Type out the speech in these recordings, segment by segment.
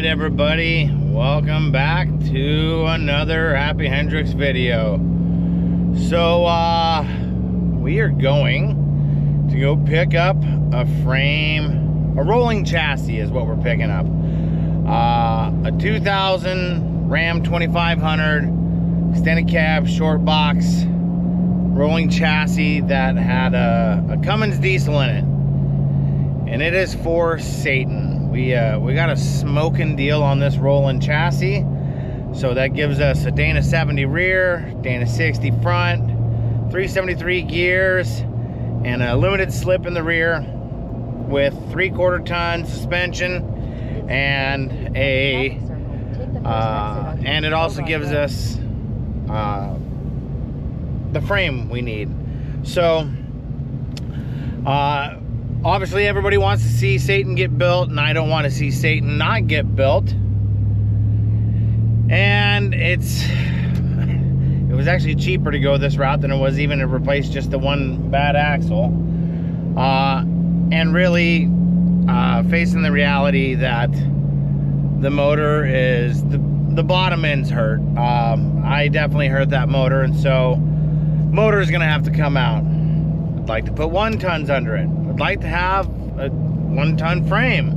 right, everybody, welcome back to another Happy Hendrix video. So we are going to go pick up a frame, a rolling chassis is what we're picking up. A 2000 Ram 2500 extended cab short box rolling chassis that had a Cummins diesel in it, and it is for Satan. We got a smoking deal on this rolling chassis, so that gives us a Dana 70 rear, Dana 60 front, 373 gears, and a limited slip in the rear with 3/4 ton suspension, and and it also gives us the frame we need. So obviously everybody wants to see Satan get built, and I don't want to see Satan not get built. And it was actually cheaper to go this route than it was even to replace just the one bad axle. And really facing the reality that the motor is, the bottom end's hurt. I definitely hurt that motor, and so motor is gonna have to come out. I'd like to put 1 tons under it. I'd like to have a 1 ton frame.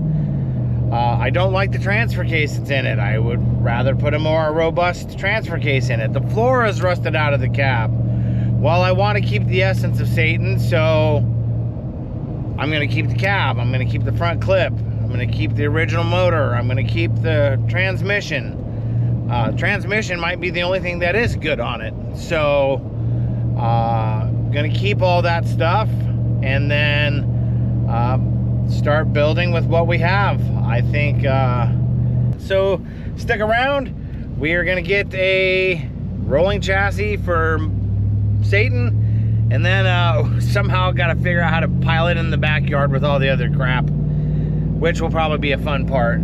I don't like the transfer case that's in it. I would rather put a more robust transfer case in it. The floor is rusted out of the cab. Well, I want to keep the essence of Satan, so I'm going to keep the cab. I'm going to keep the front clip. I'm going to keep the original motor. I'm going to keep the transmission. Transmission might be the only thing that is good on it. So going to keep all that stuff, and then start building with what we have. I think so stick around. We are going to get a rolling chassis for Satan, and then somehow got to figure out how to pile it in the backyard with all the other crap, which will probably be a fun part.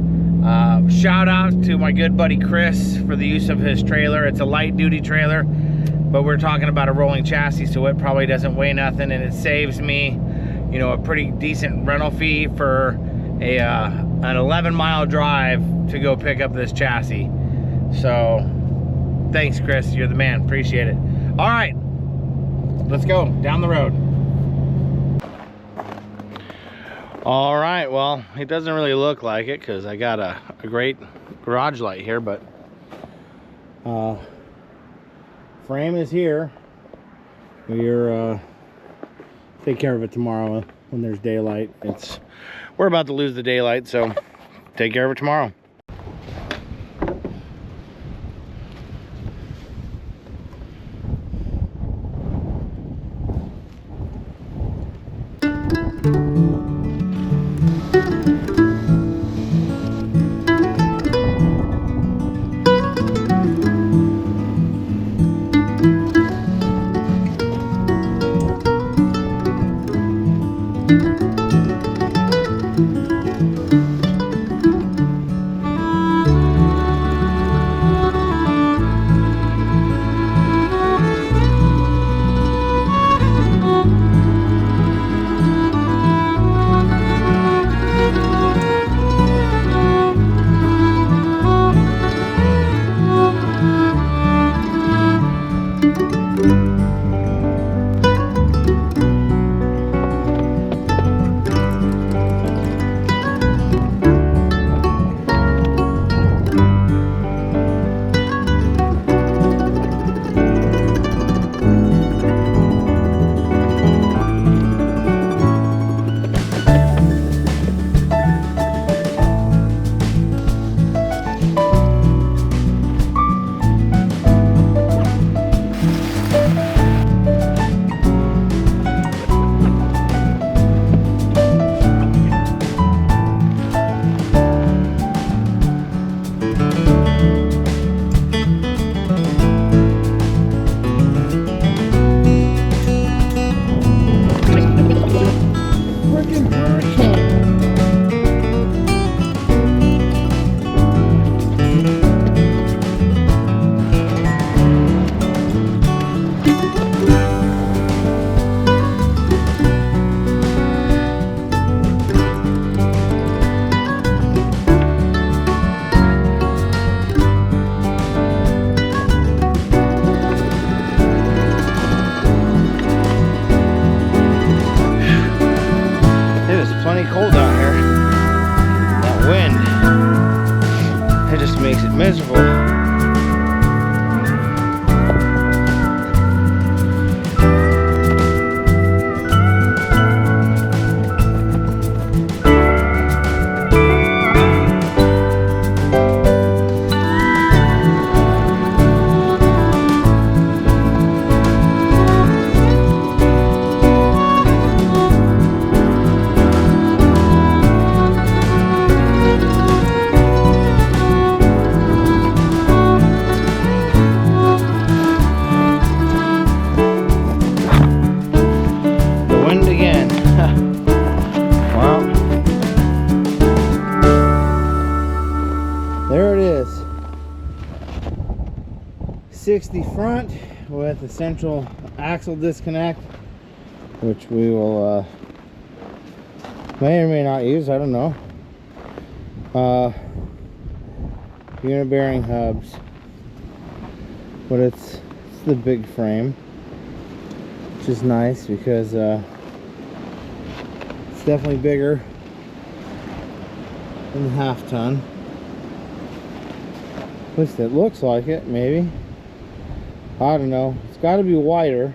Shout out to my good buddy Chris for the use of his trailer. It's a light duty trailer, but we're talking about a rolling chassis, so it probably doesn't weigh nothing, and it saves me, you know, a pretty decent rental fee for an 11-mile drive to go pick up this chassis. So thanks, Chris, you're the man. Appreciate it. All right, let's go down the road. All right, well, it doesn't really look like it because I got a great garage light here, but frame is here. We're take care of it tomorrow when there's daylight. We're about to lose the daylight, so take care of it tomorrow. 360 front with a central axle disconnect, which we will may or may not use, I don't know. Unit bearing hubs, but it's the big frame, which is nice because it's definitely bigger than the half ton. At least it looks like it, maybe. I don't know. It's got to be wider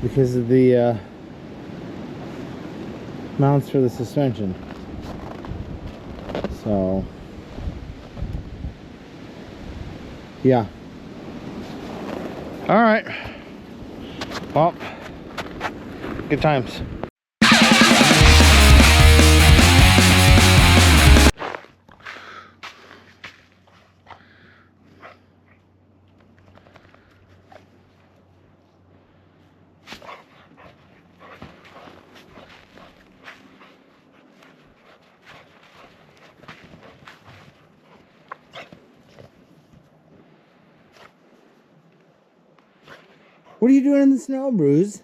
because of the mounts for the suspension. So, yeah. All right. Well, good times. What are you doing in the snow, Bruce?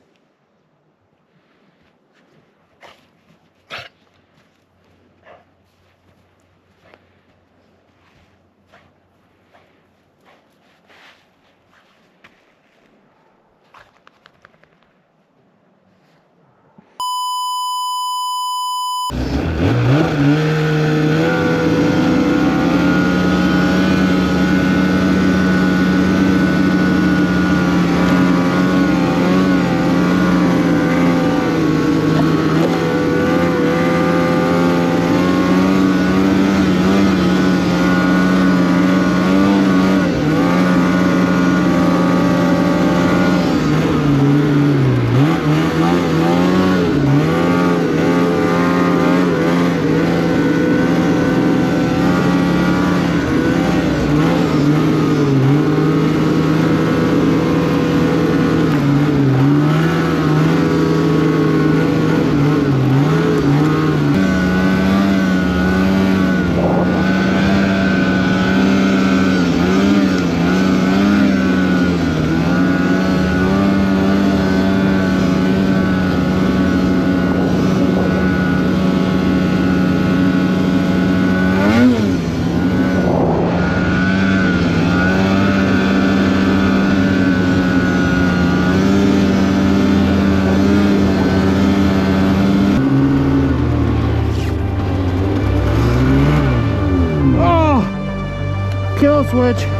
Kill switch.